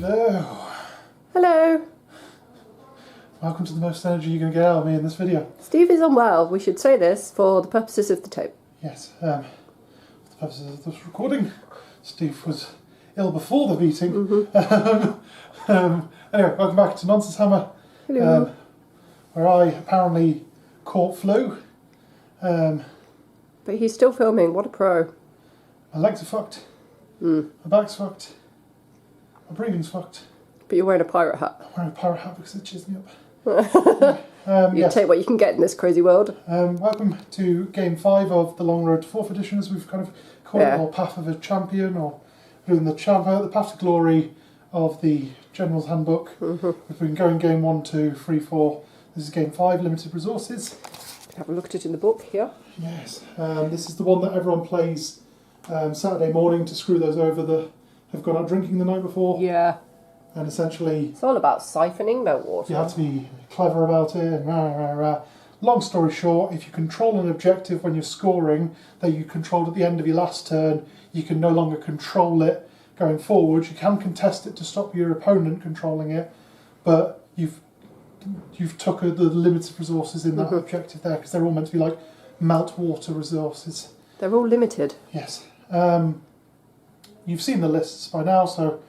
Hello. Hello. Welcome to the most energy you're going to get out of me in this video. Steve is unwell. We should say this for the purposes of the tape. Yes, for the purposes of this recording, Steve was ill before the meeting. Anyway, welcome back to Nonsense Hammer. Hello. Where I apparently caught flu. But he's still filming. What a pro. My legs are fucked. My back's fucked. My breathing's fucked. But you're wearing a pirate hat. I'm wearing a pirate hat because it cheers me up. You take what you can get in this crazy world. Welcome to Game 5 of the Long Road to 4th Edition, as we've kind of called it, or Path of a Champion, or doing the Path to Glory of the General's Handbook. We've been going Game 1, 2, 3, 4. This is Game 5, Limited Resources. Have a look at it in the book here. Yes, this is the one that everyone plays Saturday morning to screw those over that have gone out drinking the night before. Yeah. And essentially, it's all about siphoning meltwater. You have to be clever about it. Long story short, if you control an objective when you're scoring that you controlled at the end of your last turn, you can no longer control it going forward. You can contest it to stop your opponent controlling it, but you've took the limited resources in that objective there, because they're all meant to be like meltwater resources. They're all limited. Yes. You've seen the lists by now, so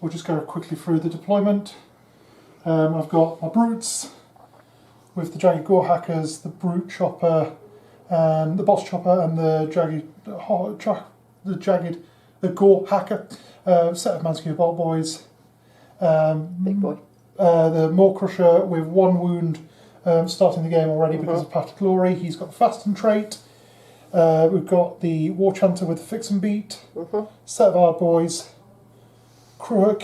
we'll just go quickly through the deployment. I've got my brutes with the jagged gore hackers, the brute chopper, the boss chopper, and the gore hacker. Set of Manskew bolt boys. Big boy. The Maw Crusher with 1 wound starting the game already because of Path to Glory. He's got the Fasten trait. We've got the War Chanter with the Fix and Beat. Set of Hard Boys. Kill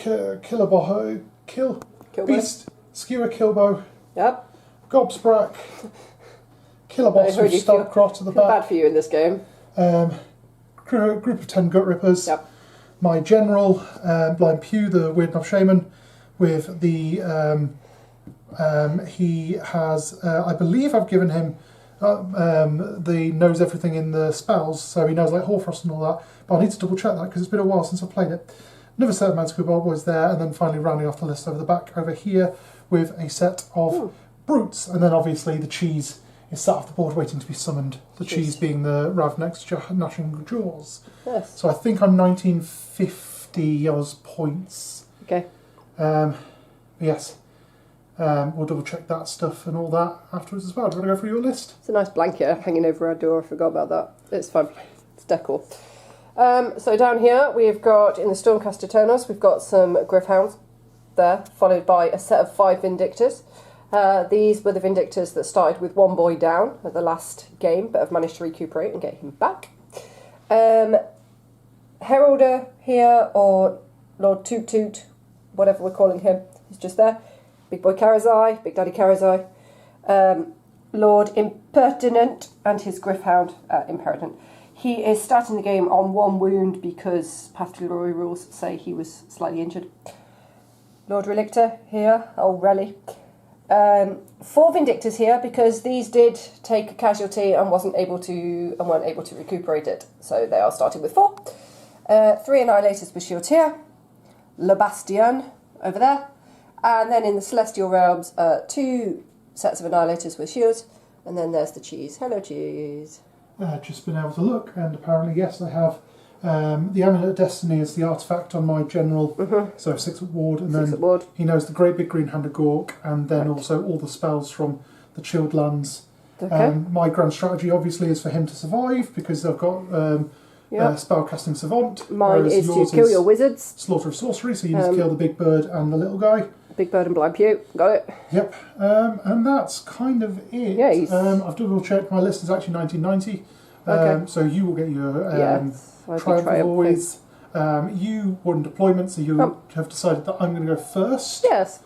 Beast, Skewer Killbow. Yep. Gobsprack. Killer Boss with Stalkrot at the back. Bad for you in this game. Group of 10 Gut Rippers. Yep. My General, Blind Pew, the Weird Knob Shaman, with the he has I believe I've given him the knows everything in the spells, so he knows like Hoarfrost and all that, but I need to double check that because it's been a while since I've played it. Another set of Manskew bolt boys there, and then finally rounding off the list over the back over here with a set of brutes, and then obviously the cheese is sat off the board waiting to be summoned. The cheese being the Ravnex Gnashing Jaws. Yes. So I think I'm 1950 Oz points. Okay. Yes. We'll double check that stuff and all that afterwards as well. Do you want to go through your list? It's a nice blanket hanging over our door. I forgot about that. It's fun. It's decor. So down here we've got, in the Stormcast Eternals, we've got some Griffhounds there, followed by a set of 5 Vindictors. These were the Vindictors that started with 1 boy down at the last game, but have managed to recuperate and get him back. Heralder here, or Lord Toot Toot, whatever we're calling him, he's just there. Big Boy Karazai, Big Daddy Karazai. Lord Impertinent and his Griffhound, Impertinent. He is starting the game on 1 wound because Path to Glory rules say he was slightly injured. Lord Relictor here, old Relly. 4 Vindictors here because these did take a casualty and weren't able to recuperate it. So they are starting with 4. 3 Annihilators with shields here. Le Bastion over there. And then in the Celestial Realms, 2 sets of Annihilators with shields. And then there's the cheese. Hello, cheese. Just been able to look, and apparently, yes, I have the Amulet of Destiny as the artifact on my General, so 6 at ward, and then he knows the Great Big Green-Handed Gork, and then also all the spells from the Chilled Lands. Okay. My grand strategy, obviously, is for him to survive, because I've got Spellcasting Savant. Mine is to kill your wizards. Slaughter of Sorcery, so you need to kill the big bird and the little guy. Big Bird and Blind Pew, got it. Yep, and that's kind of it. Yeah, I've double checked, my list is actually 1990. So you will get your Triumph of Always. You won deployment, so you have decided that I'm going to go first. Yes.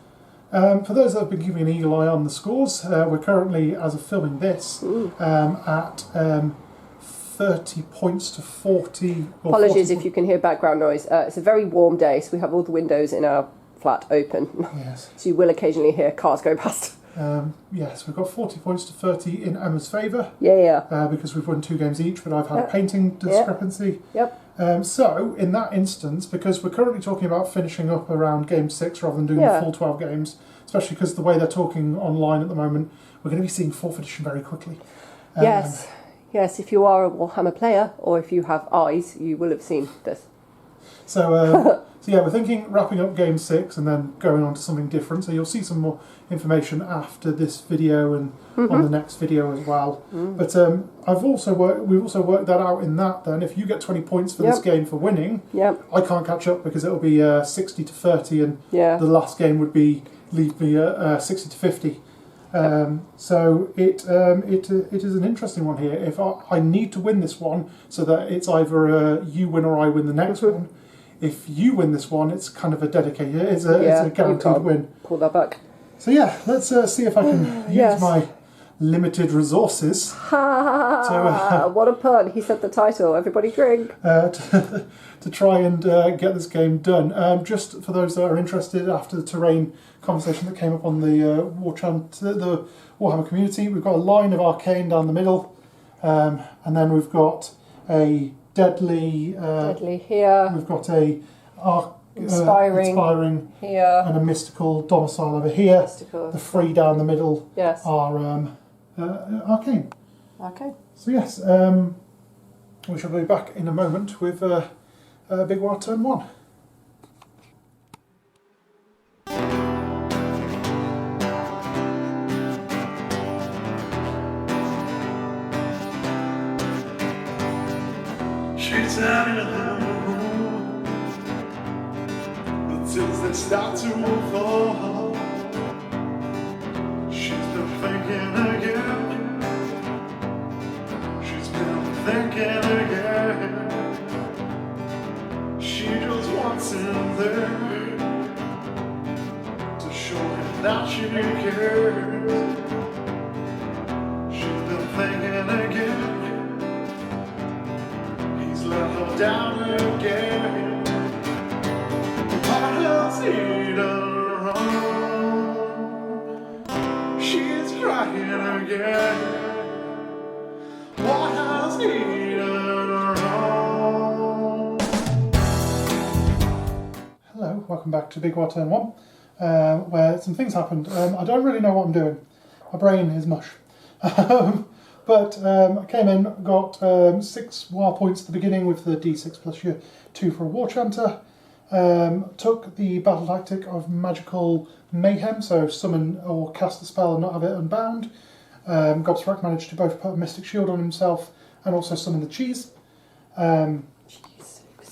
For those that have been keeping an eagle eye on the scores, we're currently, as of filming this, at 30 points to 40. Apologies if you can hear background noise. It's a very warm day, so we have all the windows in our flat open. Yes. So you will occasionally hear cars go past. Yes, we've got 40 points to 30 in Emma's favour. Yeah. Because we've won 2 games each, but I've had a painting discrepancy. Yep. So, in that instance, because we're currently talking about finishing up around game 6 rather than doing the full 12 games, especially because the way they're talking online at the moment, we're going to be seeing 4th edition very quickly. Yes, if you are a Warhammer player, or if you have eyes, you will have seen this. So, we're thinking wrapping up game 6 and then going on to something different. So you'll see some more information after this video and on the next video as well. But we've also worked that out in that then if you get 20 points for this game for winning, I can't catch up because it'll be 60 to 30 and the last game would leave me at 60 to 50. So it is an interesting one here. If I need to win this one so that it's either you win or I win the next one. If you win this one, it's kind of a dedicated. It's a guaranteed win. Pull that back. So let's see if I can use my limited resources. What a pun! He said the title. Everybody drink. To try and get this game done. Just for those that are interested, after the terrain conversation that came up on the the Warhammer community, we've got a line of arcane down the middle, and then we've got a deadly here. We've got a inspiring here, and a mystical domicile over here. The 3 down the middle are arcane. Okay. So yes, we shall be back in a moment with Big Waaagh turn 1. She's out in the room, the tears they start to fall. She's been thinking again. She's been thinking again. She just wants him there to show him that she cares. She's been thinking again. Let her down again. What has he done wrong? She's crying again. What has he done wrong? Hello, welcome back to Big Waaagh turn 1, where some things happened. I don't really know what I'm doing. My brain is mush. But I came in, got 6 Waaagh points at the beginning with the D6 plus your 2 for a War Chanter. Took the battle tactic of magical mayhem, so summon or cast a spell and not have it unbound. Gobsprack managed to both put a mystic shield on himself and also summon the cheese. I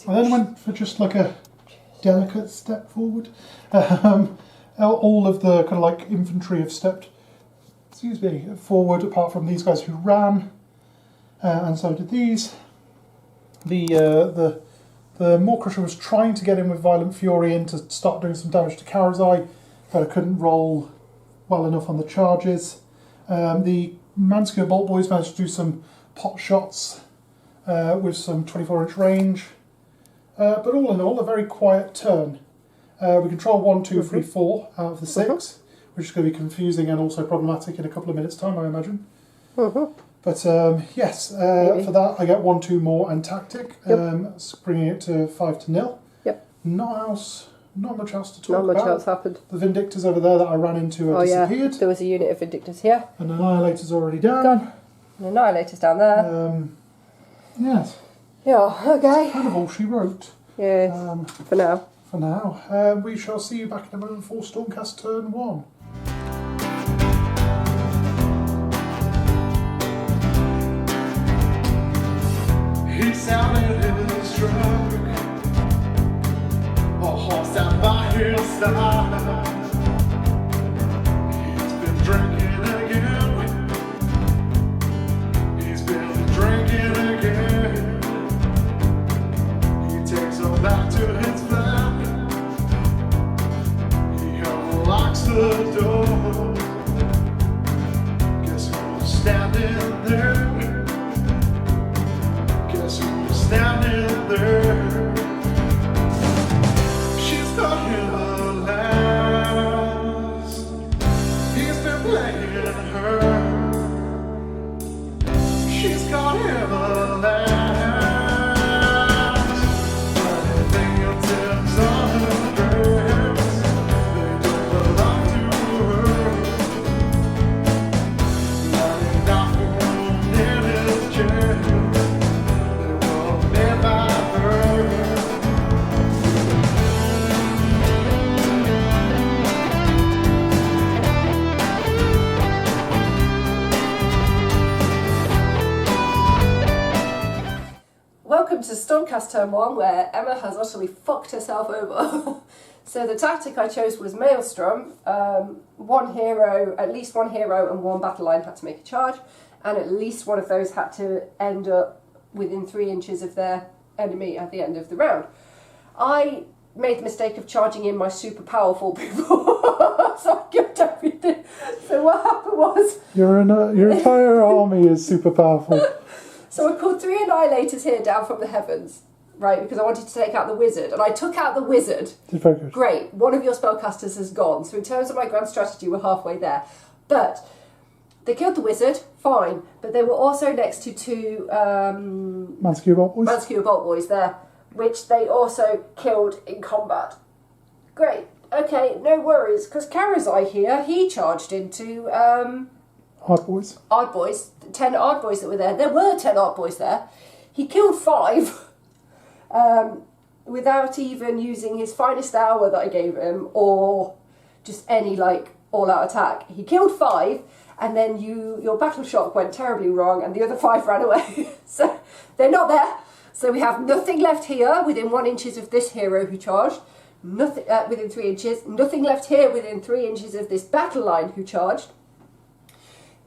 then went for just like a delicate step forward. All of the kind of like infantry have stepped forward, apart from these guys who ran, and so did these. The Maw-Crusher was trying to get in with Violent Fury in to start doing some damage to Karazai, but I couldn't roll well enough on the charges. The Manskewer Bolt Boys managed to do some pot shots with some 24-inch range, but all in all, a very quiet turn. We control 1, 2, 3, 4 out of the 6. Which is going to be confusing and also problematic in a couple of minutes' time, I imagine. But yes, for that I get 1, 2 more and tactic, bringing it to 5-0. Not much else to talk about. Not much else happened. The Vindictors over there that I ran into have disappeared. There was a unit of Vindictors here. An Annihilator's already down. Gone. An Annihilator's down there. Yes. Yeah, okay. Kind of all she wrote. Yes, for now. For now. We shall see you back in a moment for Stormcast turn 1. He sounded his truck, a horse down by his side. He's been drinking again. He's been drinking again. He takes her back to his flat. He unlocks the door. Guess who's standing there? Standing there, she's stuck in her land. Stormcast turn 1 where Emma has utterly fucked herself over. So the tactic I chose was Maelstrom. One hero, at least one hero and one battle line had to make a charge, and at least one of those had to end up within 3 inches of their enemy at the end of the round. I made the mistake of charging in my super powerful people, so I killed everything. So what happened was... Your entire army is super powerful. So I called 3 Annihilators here down from the heavens, right, because I wanted to take out the wizard, and I took out the wizard. Very good. Great, one of your spellcasters has gone, so in terms of my grand strategy, we're halfway there. But they killed the wizard, fine, but they were also next to 2 Manskewer Bolt Boys. Manskewer Bolt Boys there, which they also killed in combat. Great, okay, no worries, because Karazai here, he charged into Hard Boys. Ard Boys, 10 Ard Boys that were there. There were 10 Ard Boys there. He killed 5 without even using his finest hour that I gave him or just any like all-out attack. He killed 5, and then your battle shock went terribly wrong and the other 5 ran away. So they're not there. So we have nothing left here within 1 inches of this hero who charged. Nothing within 3 inches. Nothing left here within 3 inches of this battle line who charged.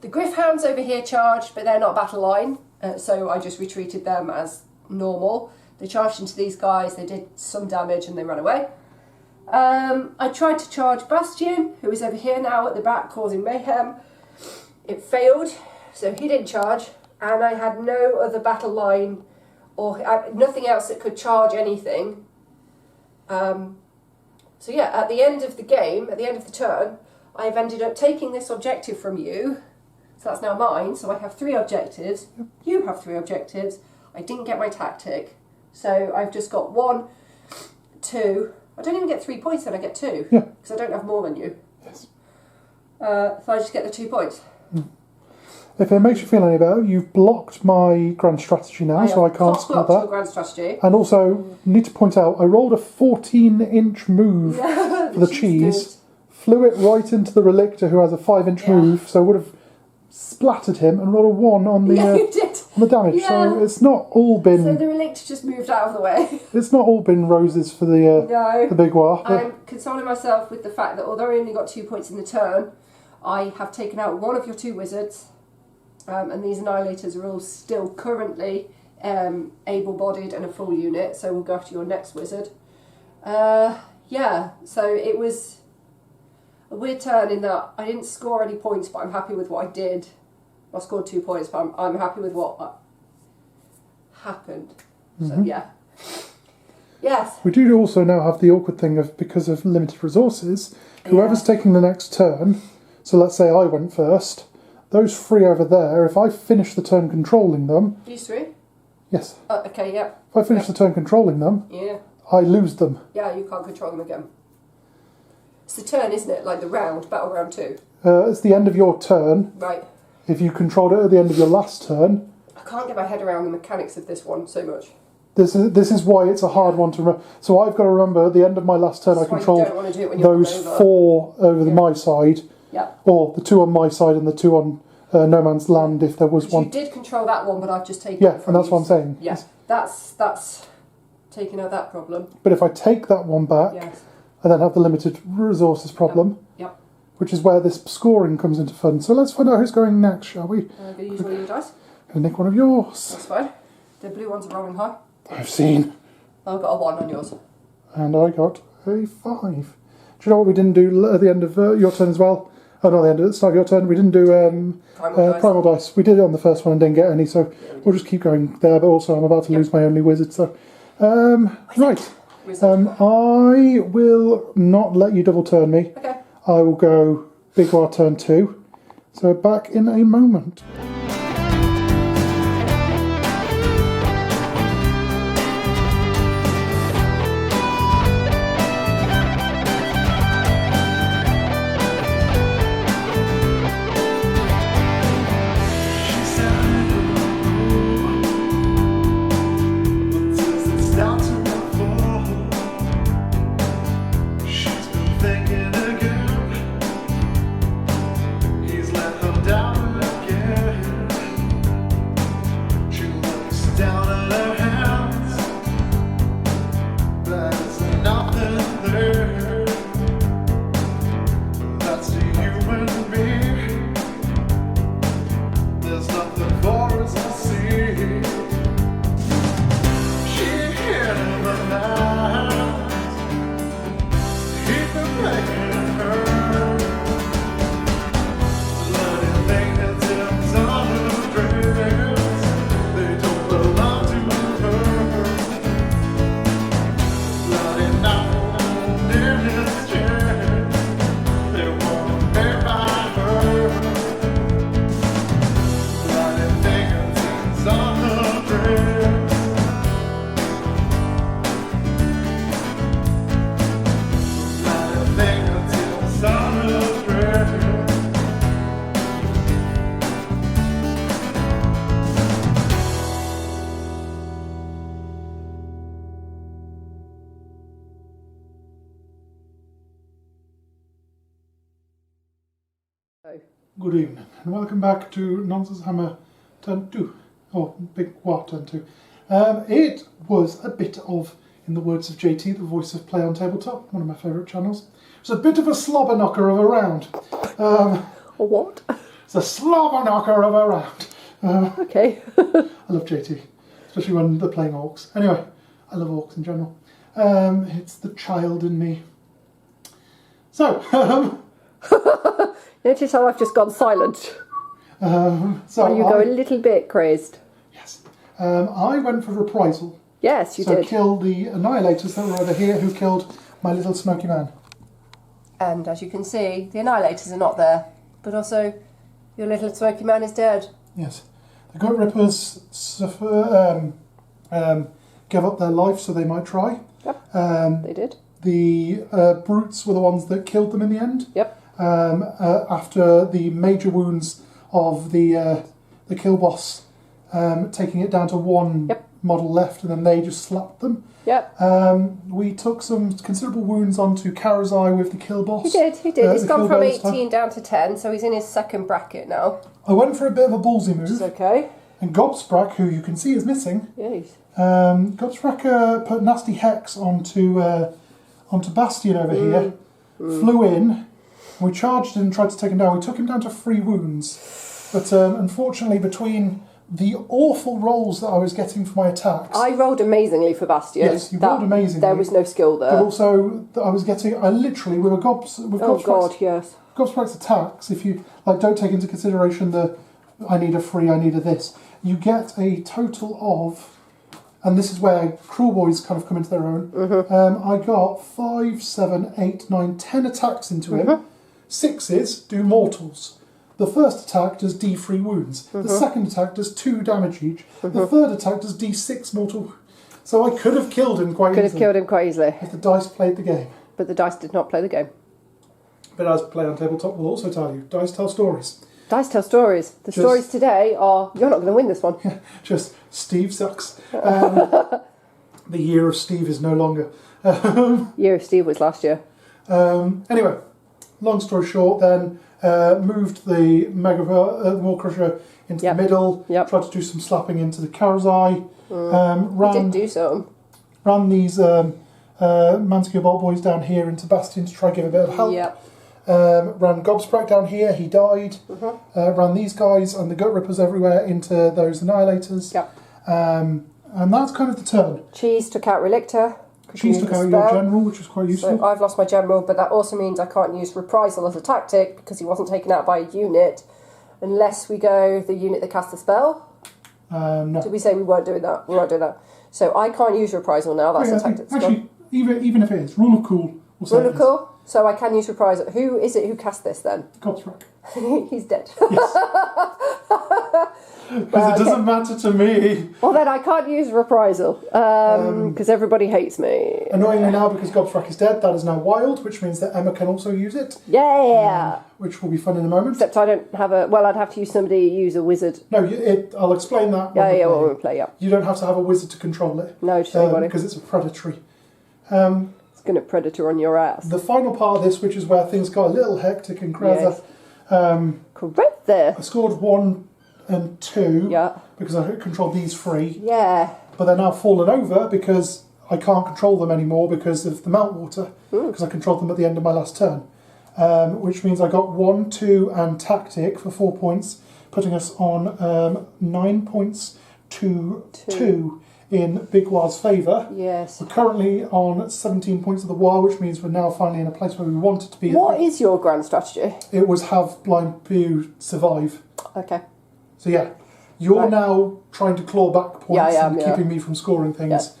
The Griffhounds over here charged, but they're not battle line, so I just retreated them as normal. They charged into these guys, they did some damage and they ran away. I tried to charge Bastion, who is over here now at the back causing mayhem. It failed, so he didn't charge, and I had no other battle line or nothing else that could charge anything. So yeah, at the end of the game, at the end of the turn, I've ended up taking this objective from you. So that's now mine, so I have 3 objectives. You have 3 objectives. I didn't get my tactic. So I've just got 1, 2. I don't even get 3 points then, I get 2. Yeah. Because I don't have more than you. Yes. So I just get the 2 points. If it makes you feel any better, you've blocked my grand strategy now, so I can't score your that. grand strategy. And also, need to point out, I rolled a 14-inch move for the cheese, flew it right into the Relictor, who has a 5-inch move, so would have splattered him and rolled a 1 on the you did. on the damage. Yeah. So it's not all been. So the Relict just moved out of the way. It's not all been roses for the No. big Waaagh. I'm consoling myself with the fact that although I only got 2 points in the turn, I have taken out one of your 2 wizards, and these Annihilators are all still currently able-bodied and a full unit, so we'll go after your next wizard. Yeah, so it was a weird turn in that I didn't score any points, but I'm happy with what I did. I scored 2 points, but I'm happy with what happened. So yeah. Yes. We do also now have the awkward thing of, because of limited resources, whoever's taking the next turn, so let's say I went first, those 3 over there, if I finish the turn controlling them... These 3? Yes. Okay, yeah. If I finish the turn controlling them, Yeah. I lose them. Yeah, you can't control them again. It's the turn, isn't it? Like the round, battle round 2. It's the end of your turn. Right. If you controlled it at the end of your last turn... I can't get my head around the mechanics of this one so much. This is why it's a hard one to remember. So I've got to remember at the end of my last turn I controlled those 4 over my side. Yeah. Or the 2 on my side and the 2 on No Man's Land if there was one. You did control that one, but I've just taken Yeah, it from and that's you. what I'm saying. Yeah, that's taking out that problem. But if I take that one back, Yes. I then have the limited resources problem, Yep. which is where this scoring comes into fun. So let's find out who's going next, shall we? I'm going to use one of your dice. And nick one of yours. That's fine. The blue ones are rolling high. I've seen. I've got a 1 on yours. And I got a 5. Do you know what we didn't do at the end of your turn as well? Oh, not the end of the start of your turn. We didn't do primal dice. We did it on the first one and didn't get any, so we'll just keep going there. But also, I'm about to lose my only wizard, so right. I will not let you double turn me. Okay. I will go Big Waaagh turn 2. So back in a moment. He's let her down again. Good evening, and welcome back to Nonsense Hammer Turn 2, or Big Waaagh Turn 2. It was a bit of, in the words of JT, the voice of Play on Tabletop, one of my favourite channels, it was a bit of a slobber knocker of a round. A what? It's a slobber knocker of a round. Okay. I love JT, especially when they're playing orcs. Anyway, I love orcs in general. It's the child in me. So, Notice how I've just gone silent. so You go a little bit crazed. Yes. I went for reprisal. Yes, you So did. kill the Annihilators that were over here who killed my little smoky man. And as you can see, the Annihilators are not there. But also, your little smoky man is dead. Yes. The Gut Rippers gave up their life so they might try. Yep, they did. The Brutes were the ones that killed them in the end. Yep. After the major wounds of the kill boss, taking it down to one model left, and then they just slapped them. Yep. We took some considerable wounds onto Karazai with the kill boss. He did. He's the gone kill from bonus 18 down to 10, so he's in his second bracket now. I went for a bit of a ballsy Which is move, okay. and Gobsprak, who you can see is missing, Yes. Gobsprak put nasty hex onto Bastion over here, flew in, we charged and tried to take him down. We took him down to 3 wounds, but unfortunately between the awful rolls that I was getting for my attacks... I rolled amazingly for Bastion. Yes, you rolled amazingly. There was no skill there. But also, I literally, with Oh God, yes. Gobsprak's attacks, if you don't take into consideration the I need a free, I need a this, you get a total of, and this is where Cruel Boys kind of come into their own. I got 5, 7, 8, 9, 10 attacks into him. 6s do mortals. The first attack does D3 wounds. The second attack does 2 damage each. The third attack does D6 mortal. So I could have killed him quite easily. Could have killed him quite easily. If the dice played the game. But the dice did not play the game. But as Play on Tabletop will also tell you, dice tell stories. Dice tell stories. The stories today are, you're not going to win this one. Just, Steve sucks. The year of Steve is no longer. Year of Steve was last year. Anyway, long story short then, moved the Maw Crusher into the middle, tried to do some slapping into the Karazai, Did do some. ran these Manscale Bolt Boys down here into Bastion to try and give a bit of help. Yep. Ran Gobsprak down here, he died. Ran these guys and the Gut Rippers everywhere into those Annihilators. Yep. And that's kind of the turn. Cheese took out Relictor. Cheese took out your general, which was quite useful. So I've lost my general, but that also means I can't use Reprisal as a tactic because he wasn't taken out by a unit unless we go the unit that cast the spell. No. Did we say we weren't doing that? We weren't doing that. So I can't use Reprisal now, that's a tactic. Actually, even if it is, Rule of Cool will say Rule of Cool? So I can use Reprisal. Who is it who cast this then? Gobsprak. He's dead. Because it doesn't matter to me. Well then I can't use Reprisal because everybody hates me. Annoyingly now, because Gobsprak is dead, that is now wild, which means that Emma can also use it. Yeah! Which will be fun in a moment. Except I don't have a... Well, I'd have to use somebody use a wizard. No, I'll explain that when When we play, You don't have to have a wizard to control it. No, just anybody. Because it's a predatory. It's going to predator on your ass. The final part of this, which is where things got a little hectic in Kreza. Correct there. I scored 1 and 2 Yeah. because I controlled these 3. Yeah. But they're now fallen over because I can't control them anymore because of the meltwater. Because I controlled them at the end of my last turn. Which means I got 1, 2 and tactic for 4 points, putting us on 9 points to 2 in Big Waagh's favour. Yes. We're currently on 17 points of the Waaagh, which means we're now finally in a place where we wanted to be. What is your grand strategy? It was have Blind Pew survive. Okay. So yeah, you're now trying to claw back points and keeping me from scoring things.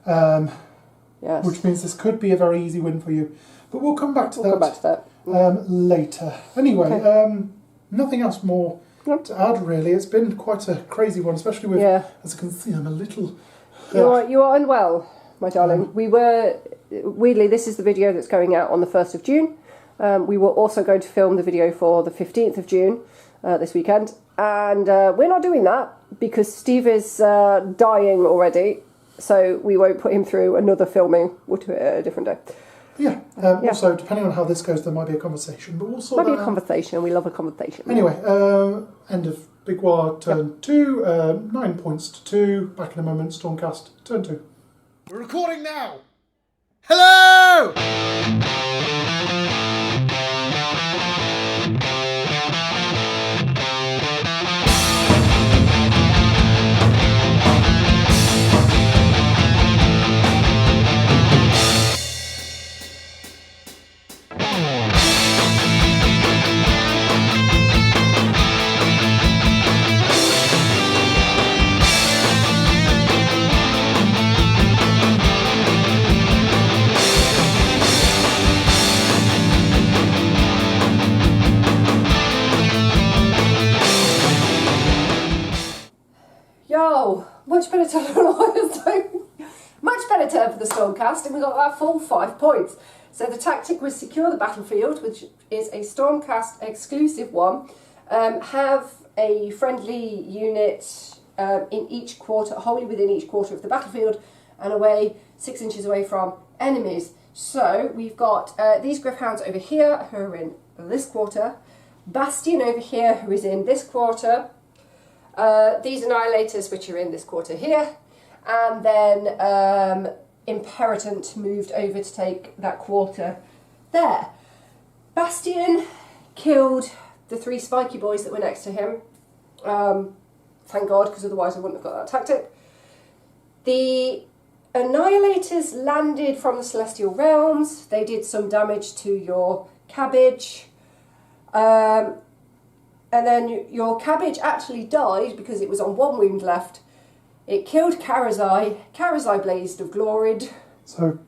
Yes. Which means this could be a very easy win for you. But we'll come back to We'll come back to that. Later. Anyway, nothing else more to add really. It's been quite a crazy one, especially with, as you can see, I'm a little... You are unwell, my darling. We were... Weirdly, this is the video that's going out on the 1st of June. We were also going to film the video for the 15th of June this weekend. And we're not doing that because Steve is dying already. So we won't put him through another filming. We'll do it at a different day. Yeah. Yeah. Also, depending on how this goes, there might be a conversation, but we'll sort Maybe that a out. conversation. We love a conversation. Anyway, end of Big Waaagh, turn 2, 9 points to 2. Back in a moment, Stormcast, turn 2. We're recording now. Hello! Yo, much better turn than I was doing. Much better turn for the Stormcast, and we got our full 5 points. So the tactic was secure the battlefield, which is a Stormcast exclusive one. Have a friendly unit in each quarter, wholly within each quarter of the battlefield, and away 6 inches away from enemies. So we've got these Griffhounds over here, who are in this quarter. Bastion over here, who is in this quarter. These Annihilators, which are in this quarter here, and then Imperatant moved over to take that quarter there. Bastion killed the 3 spiky boys that were next to him. Thank God, because otherwise I wouldn't have got that tactic. The Annihilators landed from the Celestial Realms. They did some damage to your cabbage. And then your cabbage actually died because it was on 1 wound left. It killed Karazai. Karazai blazed of gloried. So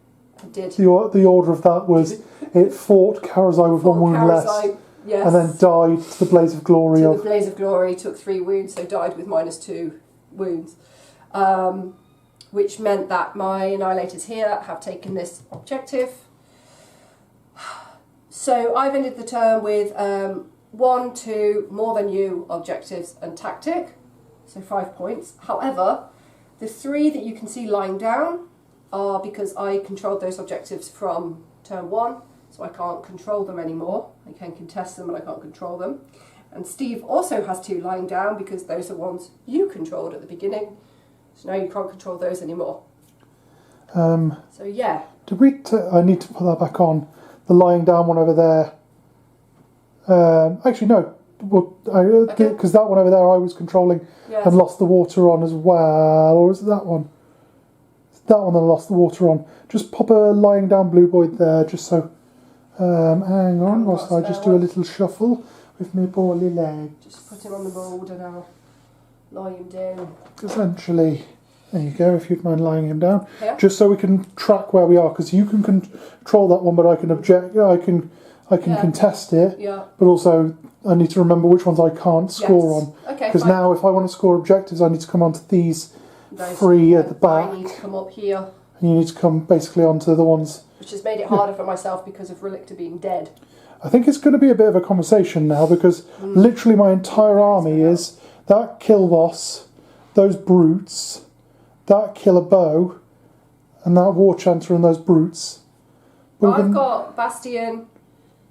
It did. the order of that was it fought Karazai with 1 wound less, yes. and then died to the blaze of glory To of... the blaze of glory, took 3 wounds, so died with -2 wounds. Which meant that my Annihilators here have taken this objective. So I've ended the turn with 1, 2, more than you objectives and tactic, so 5 points. However, the 3 that you can see lying down are because I controlled those objectives from turn 1, so I can't control them anymore. I can contest them, but I can't control them. And Steve also has 2 lying down because those are ones you controlled at the beginning, so now you can't control those anymore. So yeah. Did we... I need to put that back on. The lying down one over there. Actually, no. Because that one over there I was controlling Yes. and lost the water on as well. Or is it that one? It's that one that I lost the water on. Just pop a lying down blue boy there, just so... hang on, whilst I just do a little shuffle with my bally leg. Just put him on the board and I'll lie him down. Essentially, there you go, if you'd mind lying him down. Yeah. Just so we can track where we are, because you can control that one, but I can object. I can contest it. Yeah. But also, I need to remember which ones I can't score on. Okay. Because now, if I want to score objectives, I need to come onto these Those 3 at the back, I need to come up here, and you need to come basically onto the ones. which has made it harder for myself because of Relicta being dead. I think it's going to be a bit of a conversation now, because literally my entire army is that kill boss, those brutes, that killer bow, and that war chanter and those brutes. But I've got Bastion,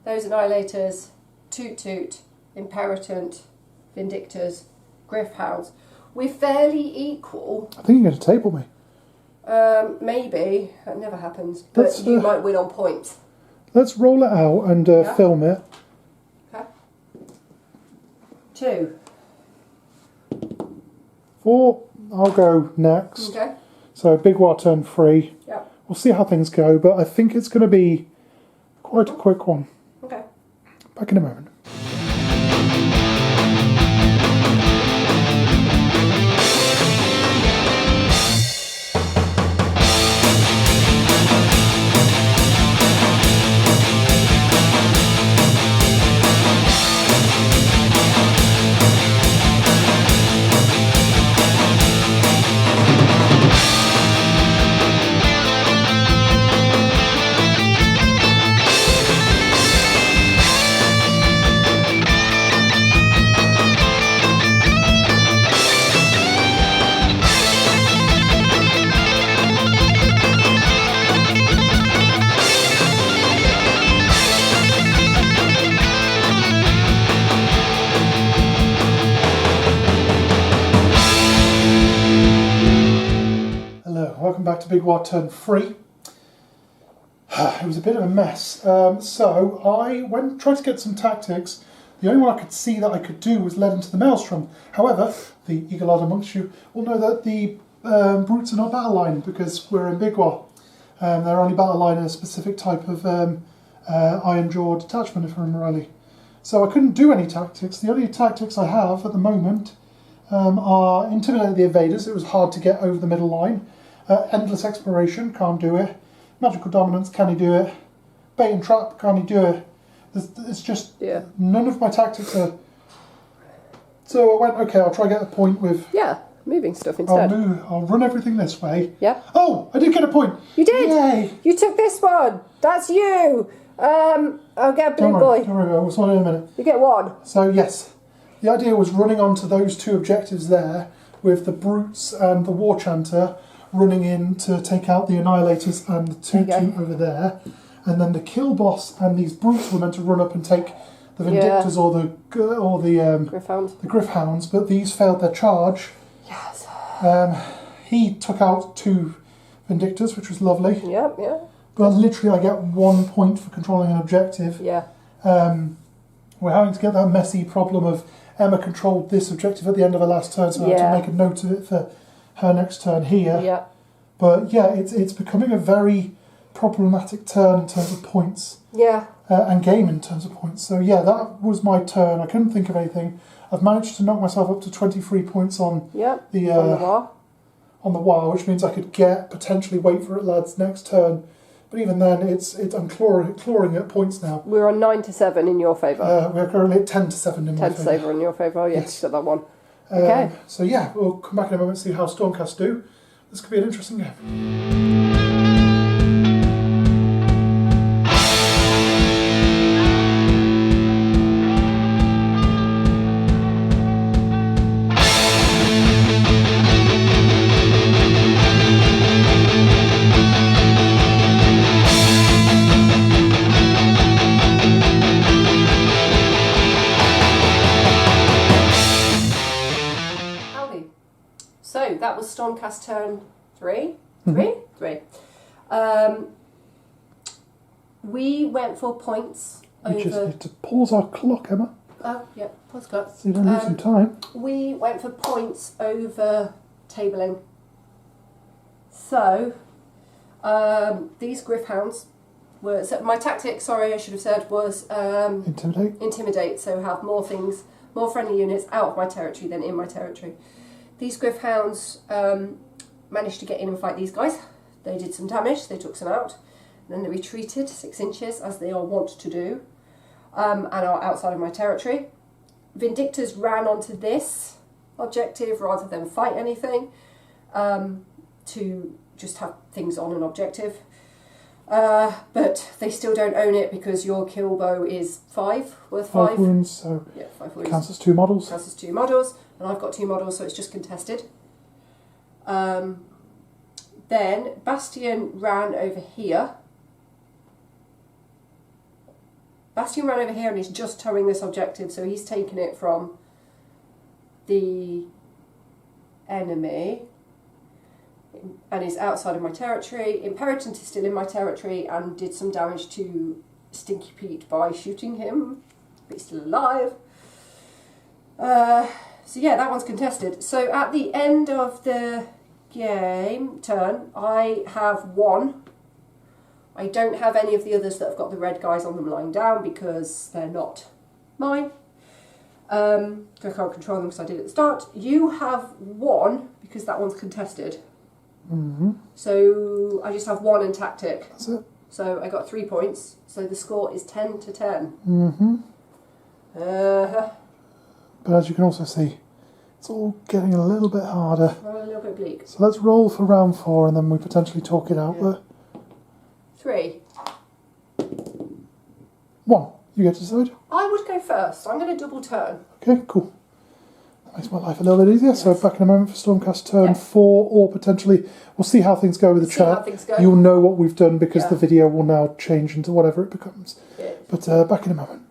those Annihilators, Toot Toot, Imperatant, Vindictors, Griffhounds. We're fairly equal. I think you're going to table me. Maybe. That never happens. But Let's, you might win on points. Let's roll it out and film it. Okay. 2. 4, I'll go next. Okay. So Big Waaagh turn 3. Yep. We'll see how things go, but I think it's going to be quite a quick one. Okay. Back in a moment. back to Big Waaagh turn 3. It was a bit of a mess. So I tried to get some tactics. The only one I could see that I could do was led into the Maelstrom. However, the eagle-eyed amongst you will know that the brutes are not battle line because we're in Big Waaagh. They're only battle line in a specific type of iron jaw detachment, if I remember rightly. So I couldn't do any tactics. The only tactics I have at the moment are intimidate the invaders. It was hard to get over the middle line. Endless exploration, can't do it. Magical dominance, can he do it? Bait and trap, can he do it? It's just none of my tactics are. So I went, okay, I'll try to get a point with. Yeah, moving stuff instead. I'll run everything this way. Yeah. Oh, I did get a point. You did. Yay! You took this one. That's you. I'll get blue boy. Don't worry, I'll sort it in a minute. You get one. So yes, the idea was running onto those two objectives there with the brutes and the war chanter running in to take out the annihilators and the two over there, and then the kill boss and these brutes were meant to run up and take the Vindictors or the Griffhounds. The Griffhounds, but these failed their charge. Yes. He took out 2 Vindictors, which was lovely. Yep, yeah. But literally, I get 1 point for controlling an objective. Yeah. We're having to get that messy problem of Emma controlled this objective at the end of her last turn, so I have to make a note of it for her next turn here. Yeah. But yeah, it's becoming a very problematic turn in terms of points. Yeah. And game in terms of points. So yeah, that was my turn. I couldn't think of anything. I've managed to knock myself up to 23 points on the Waaagh. On the Waaagh, which means I could potentially wait for it lads next turn. But even then, I'm clawing at points now. We're on 9-7 in your favour. We're currently at 10-7 in my favour. 10-7 in your favour. Yes, got that one. Okay. So yeah, we'll come back in a moment and see how Stormcast do. This could be an interesting game. So that was Stormcast turn 3. We went for points over. We just need to pause our clock, Emma. Oh, yeah, pause clock. So you don't lose some time. We went for points over tabling. So these Griffhounds were. So my tactic, sorry, I should have said, was Intimidate. Intimidate. So have more things, more friendly units out of my territory than in my territory. These Griffhounds managed to get in and fight these guys. They did some damage, they took some out, then they retreated 6 inches, as they are wont to do, and are outside of my territory. Vindictors ran onto this objective rather than fight anything, to just have things on an objective. But they still don't own it because your kill bow is 5, worth 5. 5 wounds, so yeah, 5 wounds. counts as 2 models. Counts as 2 models, and I've got 2 models, so it's just contested. Then Bastion ran over here. Bastion ran over here and he's just towing this objective, so he's taken it from the enemy and is outside of my territory. Imperatant is still in my territory and did some damage to Stinky Pete by shooting him, but he's still alive. So yeah, that one's contested. So at the end of the turn, I have 1. I don't have any of the others that have got the red guys on them lying down because they're not mine. I can't control them because I did at the start. You have 1 because that one's contested. So I just have 1 in tactic. That's it. So I got 3 points. So the score is 10-10. But as you can also see, it's all getting a little bit harder. A little bit bleak. So let's roll for round 4 and then we potentially talk it out. Yeah. 3. 1. You get to decide. I would go first. I'm going to double turn. Okay, cool. That makes my life a little bit easier. Yes. So back in a moment for Stormcast turn 4, or potentially we'll see how things go with the chat. How things go. You'll know what we've done because the video will now change into whatever it becomes. Yeah. But back in a moment.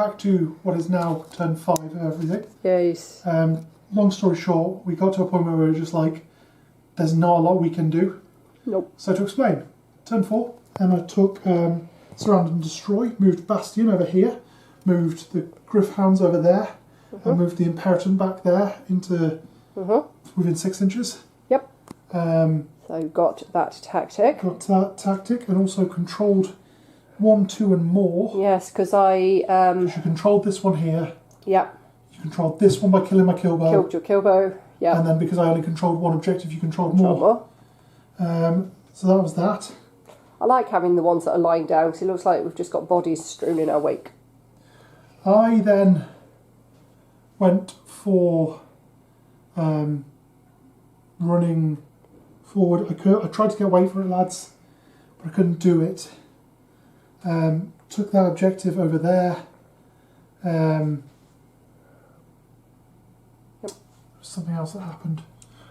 back to what is now turn 5 of everything. Yes. Long story short, we got to a point where we were just like, there's not a lot we can do. Nope. So to explain, turn 4, Emma took Surround and Destroy, moved Bastion over here, moved the Griff Hounds over there, and moved the Imperator back there into within 6 inches. Yep. So got that tactic. Got that tactic, and also controlled 1, 2 and more. Yes, because I... Because you controlled this one here. Yep. You controlled this one by killing my Killbow. Killed your Killbow. Yeah. And then because I only controlled one objective, you controlled more. So that was that. I like having the ones that are lying down because it looks like we've just got bodies strewn in our wake. I then went for running forward. I tried to get away from it, lads, but I couldn't do it. Took that objective over there. Something else that happened.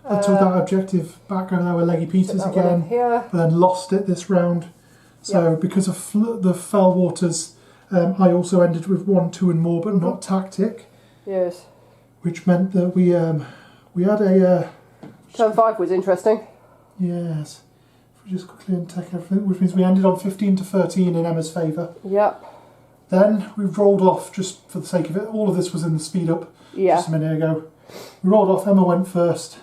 I took that objective back over there with Leggy Peters again, but then lost it this round. So because of the fell waters, I also ended with 1, 2 and more, but not tactic. Yes. Which meant that we had a... Turn 5 was interesting. Yes. If we just quickly untick everything, which means we ended on 15 to 13 in Emma's favour. Yep. Then we rolled off, just for the sake of it. All of this was in the speed up just a minute ago. We rolled off, Emma went first.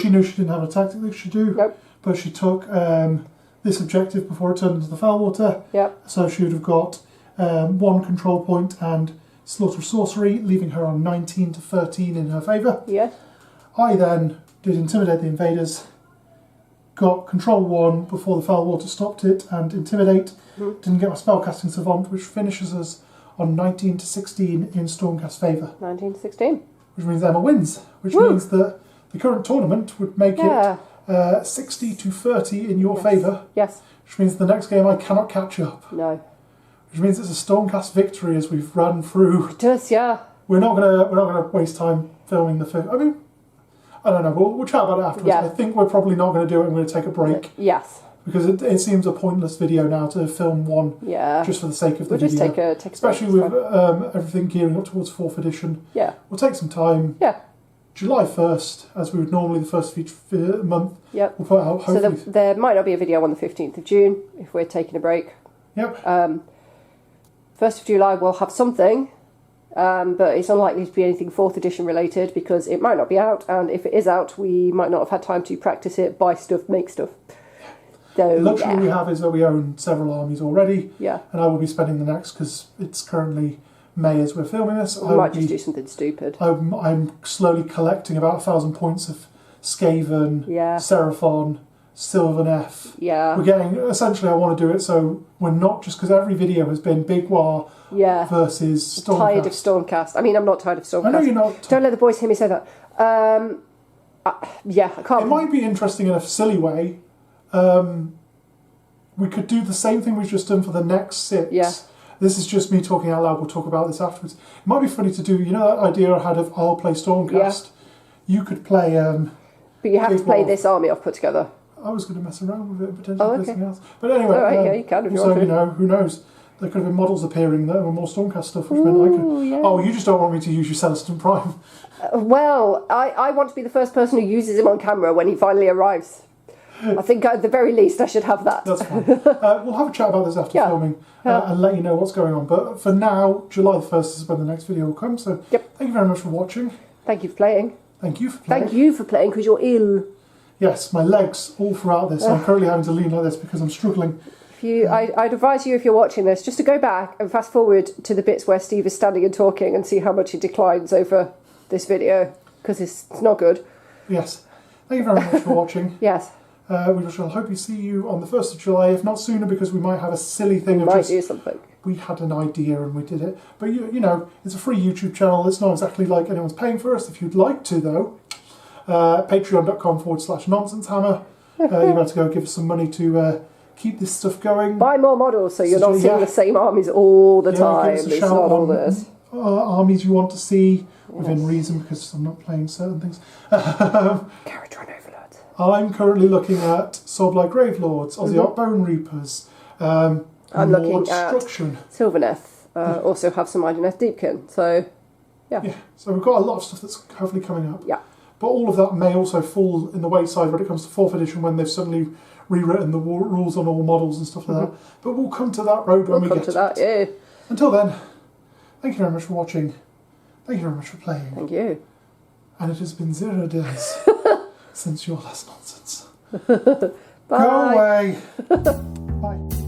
She knew she didn't have a tactic that she do, but she took this objective before it turned into the Fellwater. Yep. So she would have got 1 control point and Slaughter Sorcery, leaving her on 19 to 13 in her favour. Yes. I then did Intimidate the Invaders, got control 1 before the Fellwater stopped it, and Intimidate. Didn't get my Spellcasting Savant, which finishes us on 19 to 16 in Stormcast favour. 19 to 16. Which means Emma wins, which means that the current tournament would make it 60 to 30 in your favour. Yes. Which means the next game I cannot catch up. No. Which means it's a Stormcast victory as we've run through. It does, yeah. We're not gonna waste time filming the fifth. I mean, I don't know. We'll chat about it afterwards. Yeah. I think we're probably not going to do it. I'm going to take a break. Yes. Because it seems a pointless video now to film one. Yeah. Just for the sake of the we'll video. Just take a especially with everything gearing up towards 4th edition. Yeah. We'll take some time. Yeah. July 1st, as we would normally the first of each month. Yep. We'll put out hopefully. So there might not be a video on the 15th of June if we're taking a break. Yep. 1st of July we'll have something, but it's unlikely to be anything 4th edition related because it might not be out, and if it is out, we might not have had time to practice it, buy stuff, make stuff. So, the luxury we have is that we own several armies already. Yeah. And I will be spending the next, because it's currently May as we're filming this. We might just do something stupid. I'm slowly collecting about 1,000 points of Skaven, Seraphon, Sylvaneth. Yeah. We're getting, essentially I want to do it so we're not, just because every video has been Big Waaagh versus Stormcast. Tired of Stormcast. I mean, I'm not tired of Stormcast. I know you're not. Don't let the boys hear me say that. I can't. It might be interesting in a silly way. We could do the same thing we've just done for the next 6. Yeah. This is just me talking out loud. We'll talk about this afterwards. It might be funny to do, you know that idea I had of I'll play Stormcast? Yeah. You could play... but you have to play this army I've put together. I was going to mess around with it and potentially play something else. But anyway... Alright, yeah, you can if you want to. So, you know, who knows? There could have been models appearing there with more Stormcast stuff, which meant I could... Yeah. Oh, you just don't want me to use your Celestin Prime. Well, I want to be the first person who uses him on camera when he finally arrives. I think at the very least I should have that. That's fine. We'll have a chat about this after filming and let you know what's going on. But for now, July the 1st is when the next video will come. So thank you very much for watching. Thank you for playing. Thank you for playing. Thank you for playing because you're ill. Yes, my legs all throughout this. I'm currently having to lean like this because I'm struggling. I'd advise you, if you're watching this, just to go back and fast forward to the bits where Steve is standing and talking and see how much it declines over this video because it's not good. Yes. Thank you very much for watching. Yes. We shall hope to see you on the 1st of July, if not sooner, because we might have a silly thing do something. We had an idea and we did it. But, you know, it's a free YouTube channel. It's not exactly like anyone's paying for us. If you'd like to, though, patreon.com/nonsensehammer. You're about to go give us some money to keep this stuff going. Buy more models so you're not seeing the same armies all the time. It's not all this. Armies you want to see within reason, because I'm not playing certain things. Character and overloads. I'm currently looking at Soulblight Gravelords, Aussie Bone Reapers, I'm looking at Destruction. Sylvaneth. also have some Idoneth Deepkin. So, Yeah, so we've got a lot of stuff that's hopefully coming up. yeah. But all of that may also fall in the wayside when it comes to 4th edition, when they've suddenly rewritten the rules on all models and stuff like that. But we'll come to that road when we get to that. it. Yeah. Until then, thank you very much for watching. Thank you very much for playing. Thank you. And it has been 0 days since your last nonsense. Bye. Go away. Bye.